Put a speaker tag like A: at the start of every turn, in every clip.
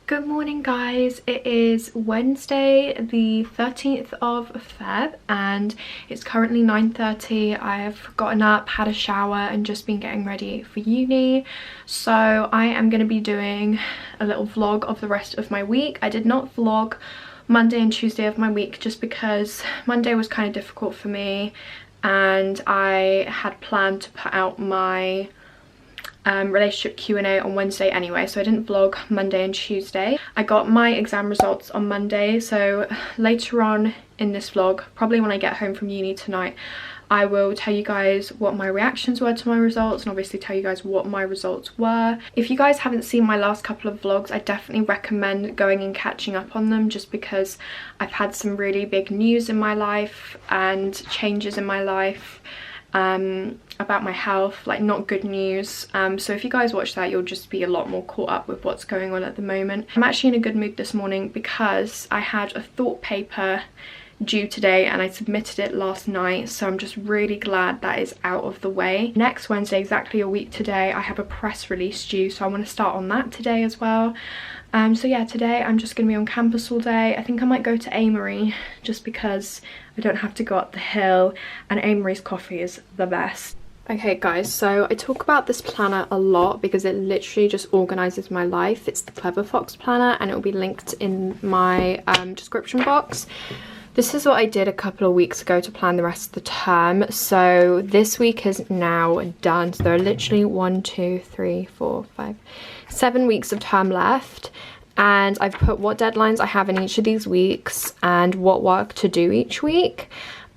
A: Good morning guys, it is Wednesday the 13th of Feb and it's currently 9:30. I've gotten up, had a shower and just been getting ready for uni. So I am going to be doing a little vlog of the rest of my week. I did not vlog Monday and Tuesday of my week just because Monday was kind of difficult for me and I had planned to put out my relationship Q&A on Wednesday anyway, so I didn't vlog Monday and Tuesday. I got my exam results on Monday, so later on in this vlog, probably when I get home from uni tonight, I will tell you guys what my reactions were to my results and obviously tell you guys what my results were. If you guys haven't seen my last couple of vlogs, I definitely recommend going and catching up on them just because I've had some really big news in my life and changes in my life about my health, like not good news. So if you guys watch that, you'll just be a lot more caught up with what's going on at the moment. I'm actually in a good mood this morning because I had a thought paper due today and I submitted it last night, so I'm just really glad that is out of the way. Next Wednesday, exactly a week today, I have a press release due, so I want to start on that today as well. So yeah, today I'm just gonna be on campus all day. I think I might go to Amory just because I don't have to go up the hill and Amory's coffee is the best. Okay guys, so I talk about this planner a lot because it literally just organizes my life. It's the Clever Fox planner and it will be linked in my description box. This is what I did a couple of weeks ago to plan the rest of the term. So this week is now done. So there are literally 7 weeks of term left. And I've put what deadlines I have in each of these weeks and what work to do each week.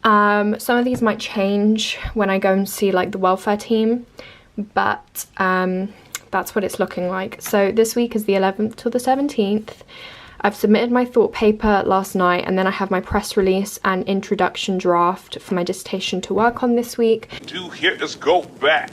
A: Some of these might change when I go and see like the welfare team, but that's what it's looking like. So this week is the 11th to the 17th. I've submitted my thought paper last night and then I have my press release and introduction draft for my dissertation to work on this week.
B: Dude, here, let's go back.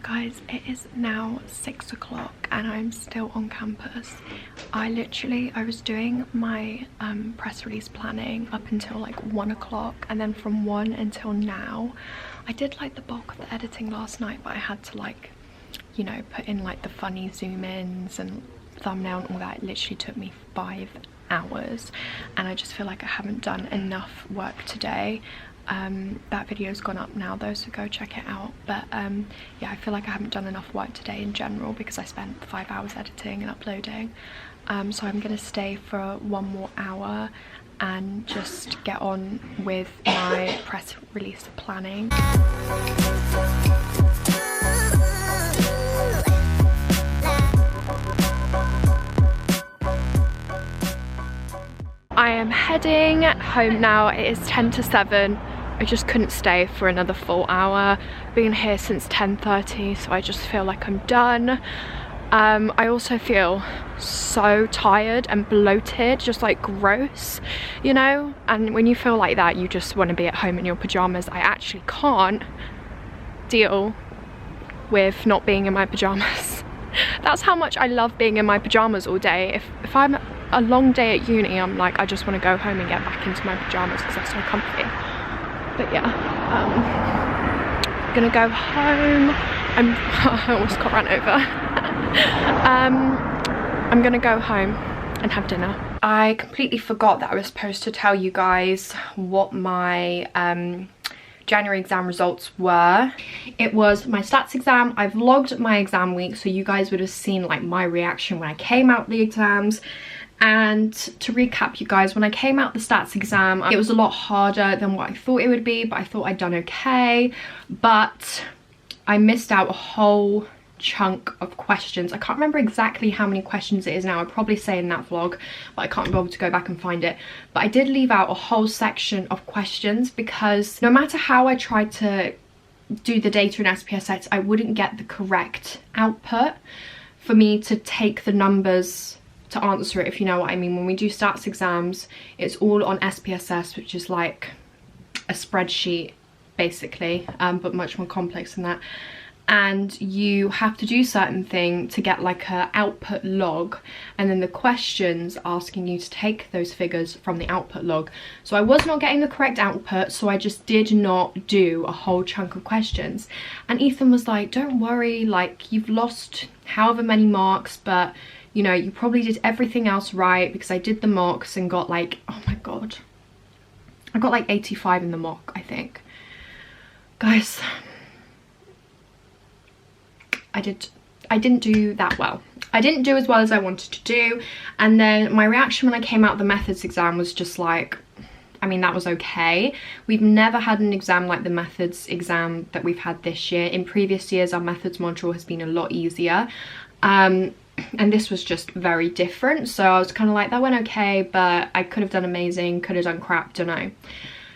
A: Guys, it is now 6 o'clock and I'm still on campus. I was doing my press release planning up until like 1 o'clock, and then from 1 until now I did like the bulk of the editing last night, but I had to like, you know, put in like the funny zoom ins and thumbnail and all that. It literally took me 5 hours and I just feel like I haven't done enough work today. That video's gone up now though, so go check it out. But yeah, I feel like I haven't done enough work today in general because I spent 5 hours editing and uploading. So I'm gonna stay for 1 more hour and just get on with my press release planning. I am heading home now. It is 10 to 7. I just couldn't stay for another full hour. Been here since 10:30, so I just feel like I'm done. I also feel so tired and bloated, just like gross, you know? And when you feel like that, you just want to be at home in your pajamas. I actually can't deal with not being in my pajamas. That's how much I love being in my pajamas all day. If I'm a long day at uni, I'm like, I just want to go home and get back into my pajamas because they're so comfy. But yeah, I'm gonna go home. I almost got run over. I'm gonna go home and have dinner. I completely forgot that I was supposed to tell you guys what my January exam results were. It was my stats exam. I vlogged my exam week, so you guys would have seen like my reaction when I came out the exams. And to recap, you guys, when I came out the stats exam, it was a lot harder than what I thought it would be, but I thought I'd done okay. But I missed out a whole chunk of questions. I can't remember exactly how many questions it is now. I'd probably say in that vlog, but I can't be able to go back and find it. But I did leave out a whole section of questions because no matter how I tried to do the data in SPSS, I wouldn't get the correct output for me to take the numbers to answer it, if you know what I mean. When we do stats exams, it's all on SPSS, which is like a spreadsheet basically, but much more complex than that. And you have to do certain thing to get like a output log, and then the questions asking you to take those figures from the output log. So I was not getting the correct output, so I just did not do a whole chunk of questions. And Ethan was like, don't worry, like you've lost however many marks, but you know, you probably did everything else right, because I did the mocks and got like, oh my god, I got like 85 in the mock, I think. Guys, I didn't do that well. I didn't do as well as I wanted to do. And then my reaction when I came out of the methods exam was just like, I mean, that was okay. We've never had an exam like the methods exam that we've had this year. In previous years, our methods module has been a lot easier. And this was just very different. So I was kind of like, that went okay, but I could have done amazing, could have done crap, don't know.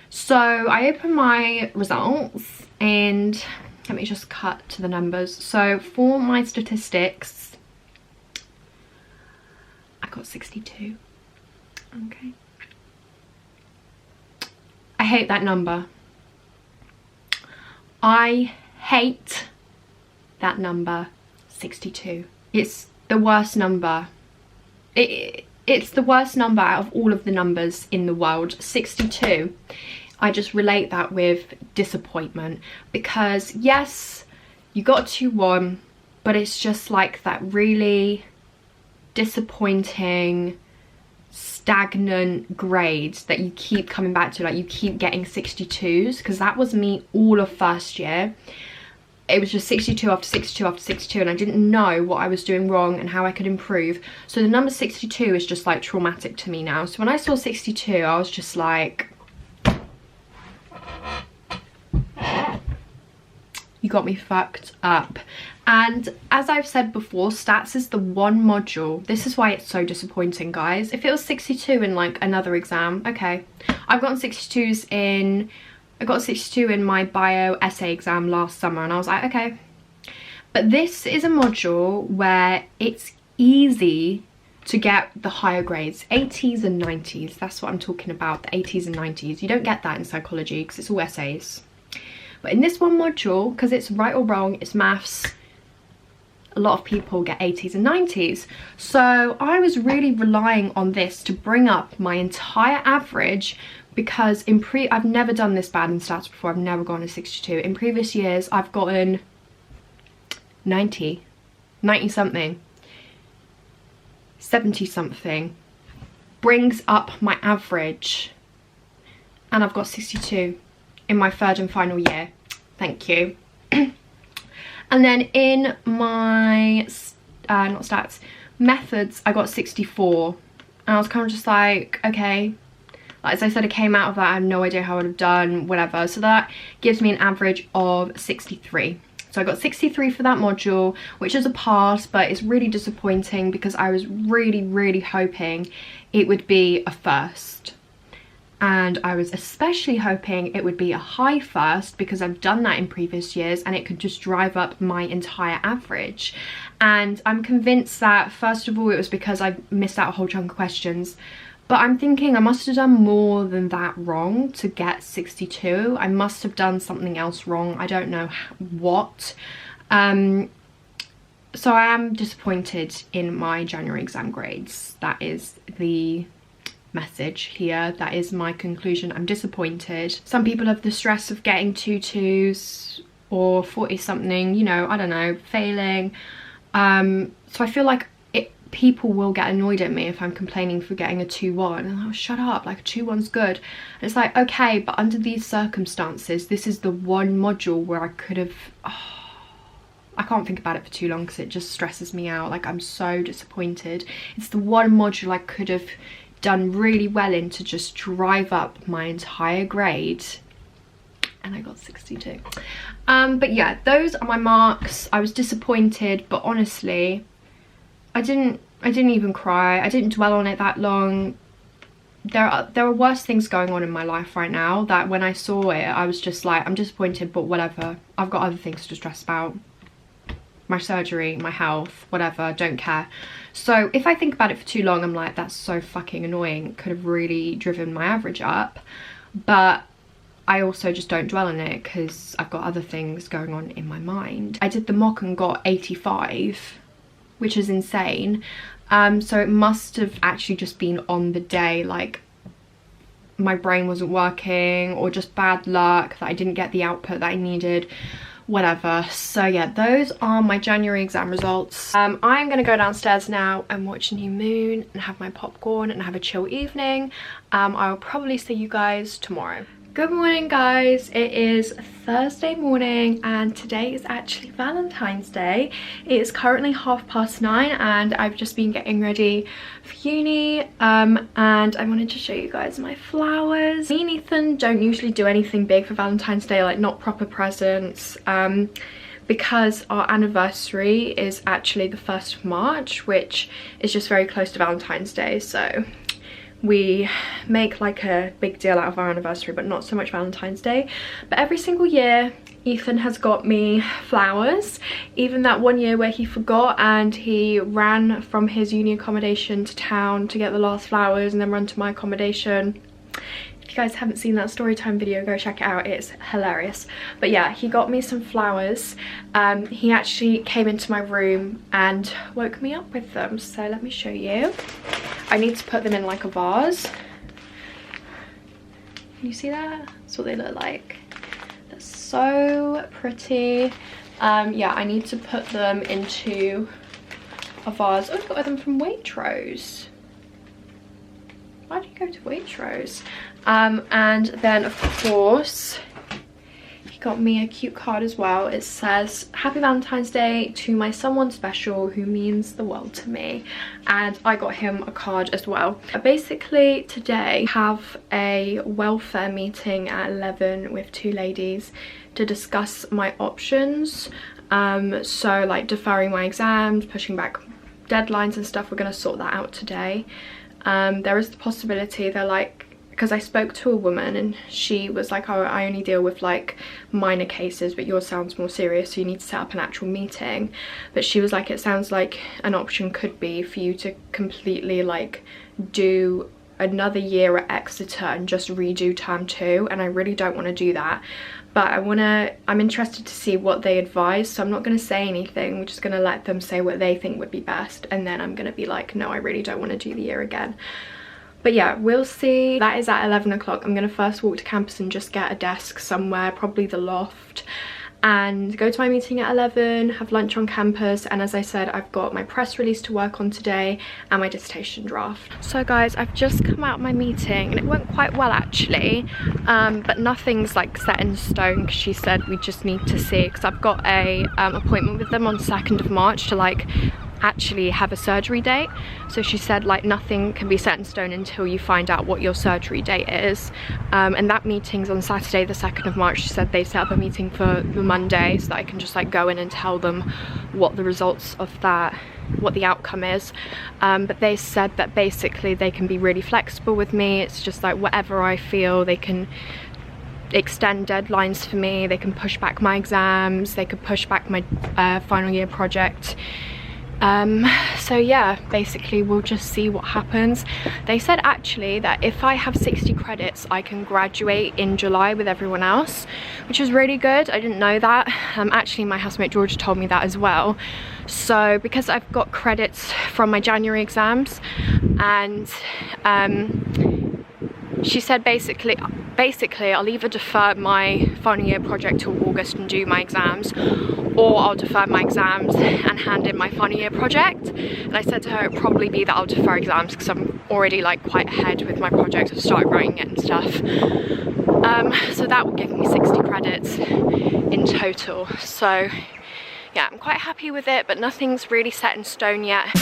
A: So I opened my results and let me just cut to the numbers. So for my statistics, I got 62. Okay. I hate that number. I hate that number, 62. It's the worst number. It's the worst number out of all of the numbers in the world, 62. I just relate that with disappointment, because yes, you got a 2-1, but it's just like that really disappointing, stagnant grade that you keep coming back to, like you keep getting 62s, because that was me all of first year. It was just 62 after 62 after 62, and I didn't know what I was doing wrong and how I could improve. So the number 62 is just like traumatic to me now. So when I saw 62, I was just like, you got me fucked up. And as I've said before, stats is the one module. This is why it's so disappointing, guys. If it was 62 in like another exam, okay. I've gotten 62s in, I got a 62 in my bio essay exam last summer, and I was like, okay. But this is a module where it's easy to get the higher grades, 80s and 90s. That's what I'm talking about, the 80s and 90s. You don't get that in psychology because it's all essays. But in this one module, because it's right or wrong, it's maths, a lot of people get 80s and 90s. So I was really relying on this to bring up my entire average, because I've never done this bad in stats before. I've never gotten a 62. In previous years, I've gotten 90 something, 70 something, brings up my average, and I've got 62 in my third and final year. Thank you. And then in my not stats, methods, I got 64, and I was kind of just like, okay. As I said, it came out of that, I have no idea how I would have done, whatever. So that gives me an average of 63. So I got 63 for that module, which is a pass, but it's really disappointing because I was really hoping it would be a first. And I was especially hoping it would be a high first, because I've done that in previous years and it could just drive up my entire average. And I'm convinced that, first of all, it was because I missed out a whole chunk of questions. But I'm thinking I must have done more than that wrong to get 62. I must have done something else wrong. I don't know what. So I am disappointed in my January exam grades. That is the message here. That is my conclusion. I'm disappointed. Some people have the stress of getting 2 2s or 40 something, you know, I don't know, failing. So I feel like people will get annoyed at me if I'm complaining for getting a 2-1, and I'll shut up, like a 2-1's good. And it's like, okay, but under these circumstances, this is the one module where I could have, I can't think about it for too long because it just stresses me out. Like, I'm so disappointed. It's the one module I could have done really well in to just drive up my entire grade, and I got 62. But yeah, those are my marks. I was disappointed, but honestly, I didn't even cry. I didn't dwell on it that long. There are worse things going on in my life right now that when I saw it, I was just like, I'm disappointed, but whatever. I've got other things to stress about. My surgery, my health, whatever, don't care. So if I think about it for too long, I'm like, that's so fucking annoying. Could have really driven my average up. But I also just don't dwell on it because I've got other things going on in my mind. I did the mock and got 85, which is insane. So it must have actually just been on the day, like my brain wasn't working or just bad luck that I didn't get the output that I needed, whatever. So yeah, those are my January exam results. I'm gonna go downstairs now and watch a new moon and have my popcorn and have a chill evening. I'll probably see you guys tomorrow. Good morning, guys. It is Thursday morning and today is actually Valentine's Day. It is currently 9:30 and I've just been getting ready for uni, and I wanted to show you guys my flowers. Me and Ethan don't usually do anything big for Valentine's Day, like not proper presents, because our anniversary is actually the 1st of March, which is just very close to Valentine's Day, so we make like a big deal out of our anniversary, but not so much Valentine's Day. But every single year Ethan has got me flowers, even that one year where he forgot and he ran from his uni accommodation to town to get the last flowers and then run to my accommodation. If you guys haven't seen that story time video, go check it out, it's hilarious. But yeah, he got me some flowers. He actually came into my room and woke me up with them, so let me show you. I need to put them in like a vase. Can you see that? That's what they look like. They're so pretty. Yeah, I need to put them into a vase. Oh, I got them from Waitrose. Why did you go to Waitrose? And then of course he got me a cute card as well. It says, "Happy Valentine's Day to my someone special who means the world to me," and I got him a card as well. Basically today I have a welfare meeting at 11 with 2 ladies to discuss my options, so like deferring my exams, pushing back deadlines and stuff. We're going to sort that out today. There is the possibility they're like, because I spoke to a woman and she was like, oh, I only deal with like minor cases, but yours sounds more serious, so you need to set up an actual meeting. But she was like, it sounds like an option could be for you to completely like do another year at Exeter and just redo term 2, and I really don't want to do that. But I'm interested to see what they advise, so I'm not going to say anything. We're just going to let them say what they think would be best, and then I'm going to be like, no, I really don't want to do the year again. But yeah, we'll see. That is at 11 o'clock. I'm going to first walk to campus and just get a desk somewhere, probably the loft, and go to my meeting at 11, have lunch on campus. And as I said, I've got my press release to work on today and my dissertation draft. So guys, I've just come out of my meeting and it went quite well actually, but nothing's like set in stone because she said we just need to see, because I've got a appointment with them on 2nd of March to like actually have a surgery date. So she said like nothing can be set in stone until you find out what your surgery date is, and that meeting's on Saturday the 2nd of March. She said they set up a meeting for the Monday so that I can just like go in and tell them what the results of that, what the outcome is. But they said that basically they can be really flexible with me. It's just like whatever I feel, they can extend deadlines for me, they can push back my exams, they could push back my final year project. So yeah, basically we'll just see what happens. They said actually that if I have 60 credits I can graduate in July with everyone else, which is really good. I didn't know that. Actually my housemate Georgia told me that as well. So because I've got credits from my January exams, and she said basically I'll either defer my final year project till August and do my exams, or I'll defer my exams and hand in my final year project. And I said to her it'd probably be that I'll defer exams because I'm already like quite ahead with my project. I've started writing it and stuff. So that will give me 60 credits in total. So yeah, I'm quite happy with it, but nothing's really set in stone yet.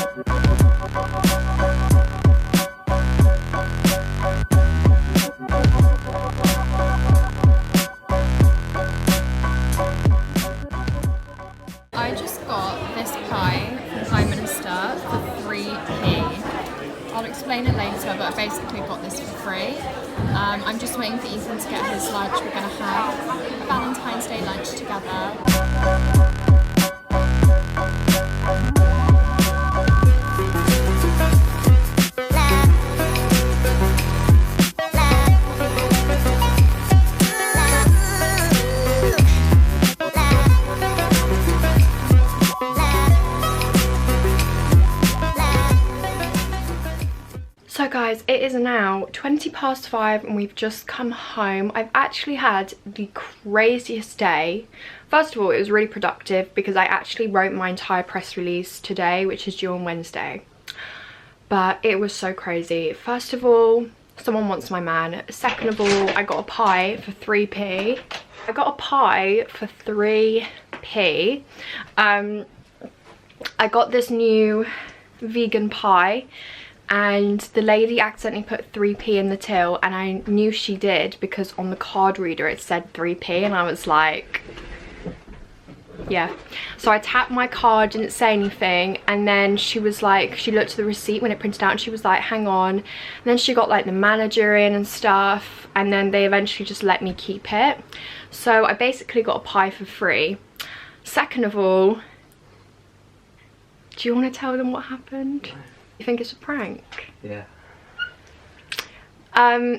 C: but basically got this for free. I'm just waiting for Ethan to get his lunch. We're going to have a Valentine's Day lunch together.
A: So guys, it is now 5:20 and we've just come home. I've actually had the craziest day. First of all, it was really productive because I actually wrote my entire press release today, which is due on Wednesday. But it was so crazy. First of all, someone wants my man. Second of all, I got a pie for 3p. I got a pie for 3p. I got this new vegan pie, and the lady accidentally put 3p in the till, and I knew she did because on the card reader it said 3p, and I was like, yeah. So I tapped my card, didn't say anything, and then she was like, she looked at the receipt when it printed out and she was like, hang on. And then she got like the manager in and stuff, and then they eventually just let me keep it. So I basically got a pie for free. Second of all, do you want to tell them what happened? You think it's a prank?
D: Yeah.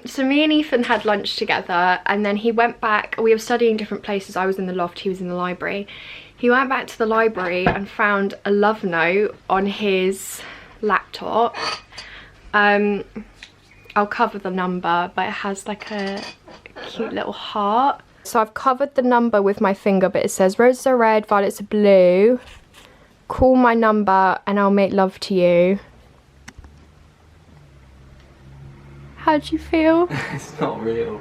A: So me and Ethan had lunch together, and then he went back. We were studying different places. I was in the loft, he was in the library. He went back to the library and found a love note on his laptop. I'll cover the number, but it has like a cute little heart. So I've covered the number with my finger, but it says roses are red, violets are blue. Call my number and I'll make love to you. How do you feel?
D: It's not real.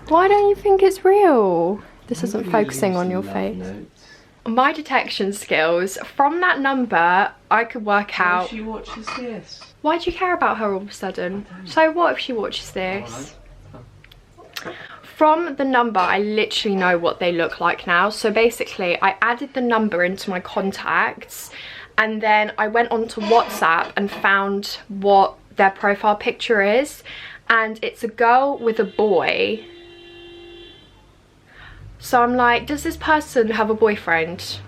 A: Why don't you think it's real? This isn't focusing on your face.
D: Notes.
A: My detection skills, from that number, I could work out.
D: She watches this.
A: Why do you care about her all of a sudden? So what if she watches this? From the number, I literally know what they look like now. So basically, I added the number into my contacts, and then I went onto WhatsApp and found what their profile picture is. And it's a girl with a boy. So I'm like, does this person have a boyfriend?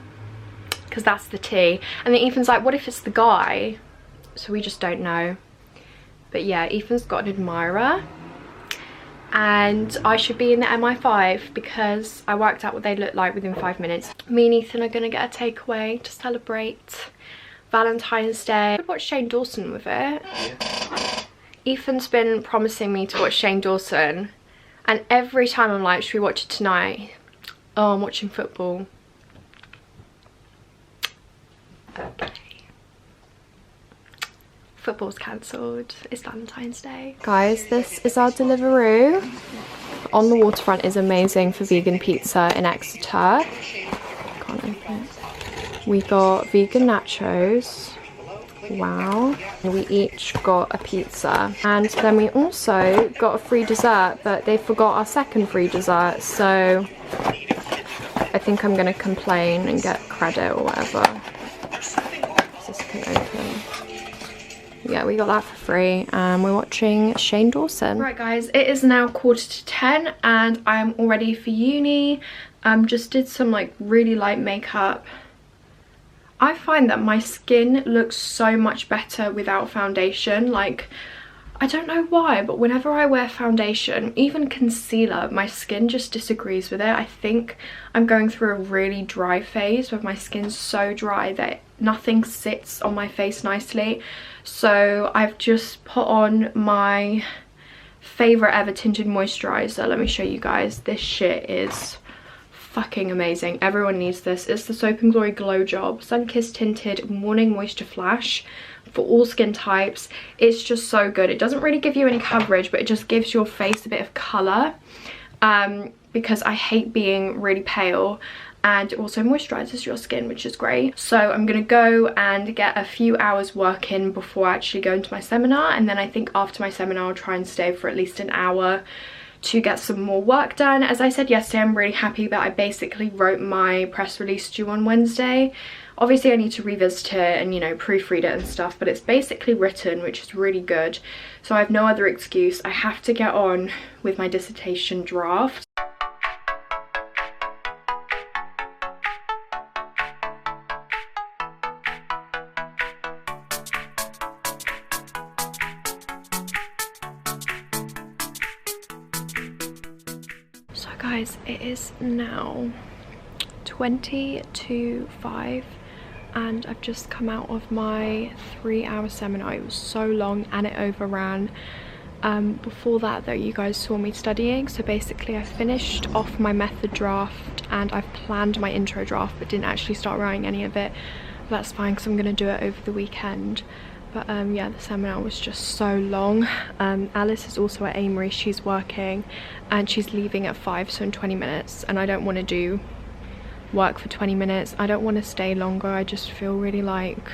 A: Because that's the T. And then Ethan's like, what if it's the guy? So we just don't know. But yeah, Ethan's got an admirer. And I should be in the MI5 because I worked out what they look like within 5 minutes. Me and Ethan are going to get a takeaway to celebrate Valentine's Day. I could watch Shane Dawson with it. Yeah. Ethan's been promising me to watch Shane Dawson, and every time I'm like, should we watch it tonight? Oh, I'm watching football. Okay. Football's cancelled. It's Valentine's Day. Guys, this is our Deliveroo. On the waterfront is amazing for vegan pizza in Exeter. Can't open it. We got vegan nachos. Wow. And we each got a pizza. And then we also got a free dessert, but they forgot our second free dessert. So I think I'm going to complain and get credit or whatever. This can open. Yeah, we got that for free, and we're watching Shane Dawson. Right guys, it is now 10:15 and I'm all ready for uni. Just did some like really light makeup. I find that my skin looks so much better without foundation. Like, I don't know why, but whenever I wear foundation, even concealer, my skin just disagrees with it. I think I'm going through a really dry phase where my skin's so dry that nothing sits on my face nicely. So I've just put on my favorite ever tinted moisturizer. Let me show you guys. This shit is fucking amazing. Everyone needs this. It's the Soap & Glory Glow Job Sun-Kissed Tinted Morning Moisture Flash for all skin types. It's just so good. It doesn't really give you any coverage, but it just gives your face a bit of colour, because I hate being really pale, and it also moisturizes your skin, which is great. So I'm gonna go and get a few hours work in before I actually go into my seminar, and then I think after my seminar I'll try and stay for at least an hour to get some more work done. As I said yesterday, I'm really happy that I basically wrote my press release due on Wednesday. Obviously I need to revisit it and, you know, proofread it and stuff, but it's basically written, which is really good. So I have no other excuse. I have to get on with my dissertation draft. So guys, it is now 20 to 5 and I've just come out of my 3-hour seminar. It was so long and it overran. Before that though, you guys saw me studying, so basically I finished off my method draft and I've planned my intro draft but didn't actually start writing any of it. That's fine because I'm going to do it over the weekend. But yeah, the seminar was just so long. Alice is also at Amory, she's working and she's leaving at 5, so in 20 minutes, and I don't want to do work for 20 minutes. I don't want to stay longer. I just feel really like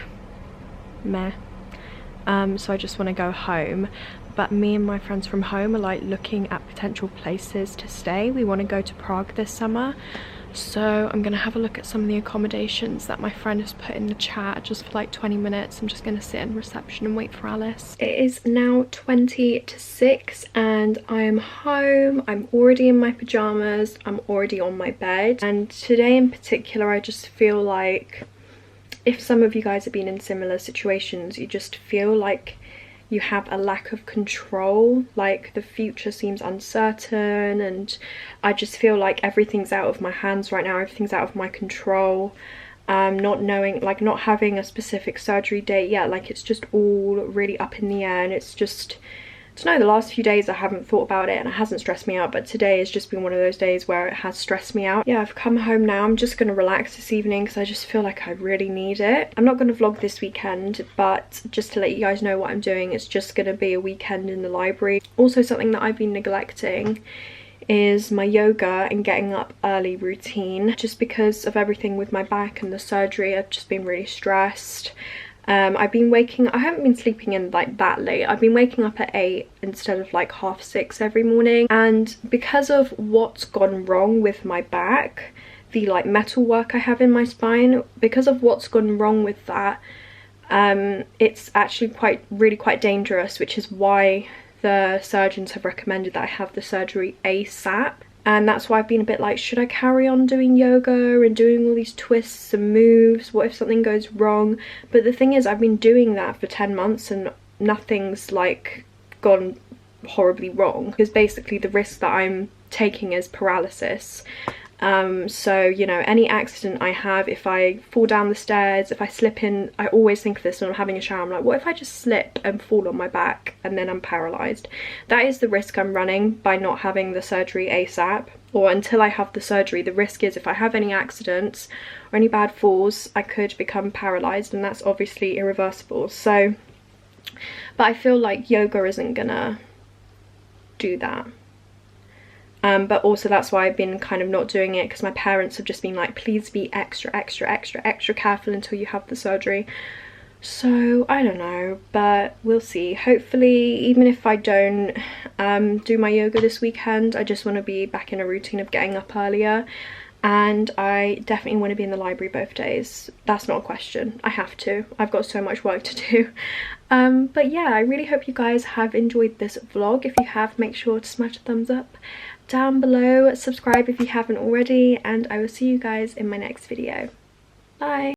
A: meh. So I just want to go home. But me and my friends from home are like looking at potential places to stay. We want to go to Prague this summer, so I'm gonna have a look at some of the accommodations that my friend has put in the chat just for like 20 minutes. I'm just gonna sit in reception and wait for Alice. It is now 20 to 6 and I am home. I'm already in my pajamas. I'm already on my bed, and today in particular I just feel like, if some of you guys have been in similar situations, you just feel like you have a lack of control, like the future seems uncertain, and I just feel like everything's out of my hands right now, everything's out of my control. Not knowing, like not having a specific surgery date yet, like it's just all really up in the air, and it's just, I don't know, the last few days I haven't thought about it and it hasn't stressed me out, but today has just been one of those days where it has stressed me out. Yeah, I've come home now. I'm just going to relax this evening because I just feel like I really need it. I'm not going to vlog this weekend, but just to let you guys know what I'm doing, it's just going to be a weekend in the library. Also, something that I've been neglecting is my yoga and getting up early routine. Just because of everything with my back and the surgery, I've just been really stressed. I haven't been sleeping in like that late. I've been waking up at 8 instead of like 6:30 every morning, and because of what's gone wrong with my back, the like metal work I have in my spine, because of what's gone wrong with that, it's actually really quite dangerous, which is why the surgeons have recommended that I have the surgery ASAP. And that's why I've been a bit like, should I carry on doing yoga and doing all these twists and moves? What if something goes wrong? But the thing is, I've been doing that for 10 months and nothing's like gone horribly wrong, because basically the risk that I'm taking is paralysis. So, you know, any accident I have, if I fall down the stairs, if I slip in, I always think of this when I'm having a shower. I'm like, what if I just slip and fall on my back and then I'm paralysed? That is the risk I'm running by not having the surgery ASAP, or until I have the surgery. The risk is if I have any accidents or any bad falls, I could become paralysed, and that's obviously irreversible. So, but I feel like yoga isn't gonna do that. But also that's why I've been kind of not doing it, because my parents have just been like, please be extra careful until you have the surgery. So I don't know, but we'll see. Hopefully, even if I don't do my yoga this weekend, I just want to be back in a routine of getting up earlier, and I definitely want to be in the library both days. That's not a question. I have to. I've got so much work to do. But yeah, I really hope you guys have enjoyed this vlog. If you have, make sure to smash a thumbs up down below, subscribe if you haven't already, and I will see you guys in my next video. Bye!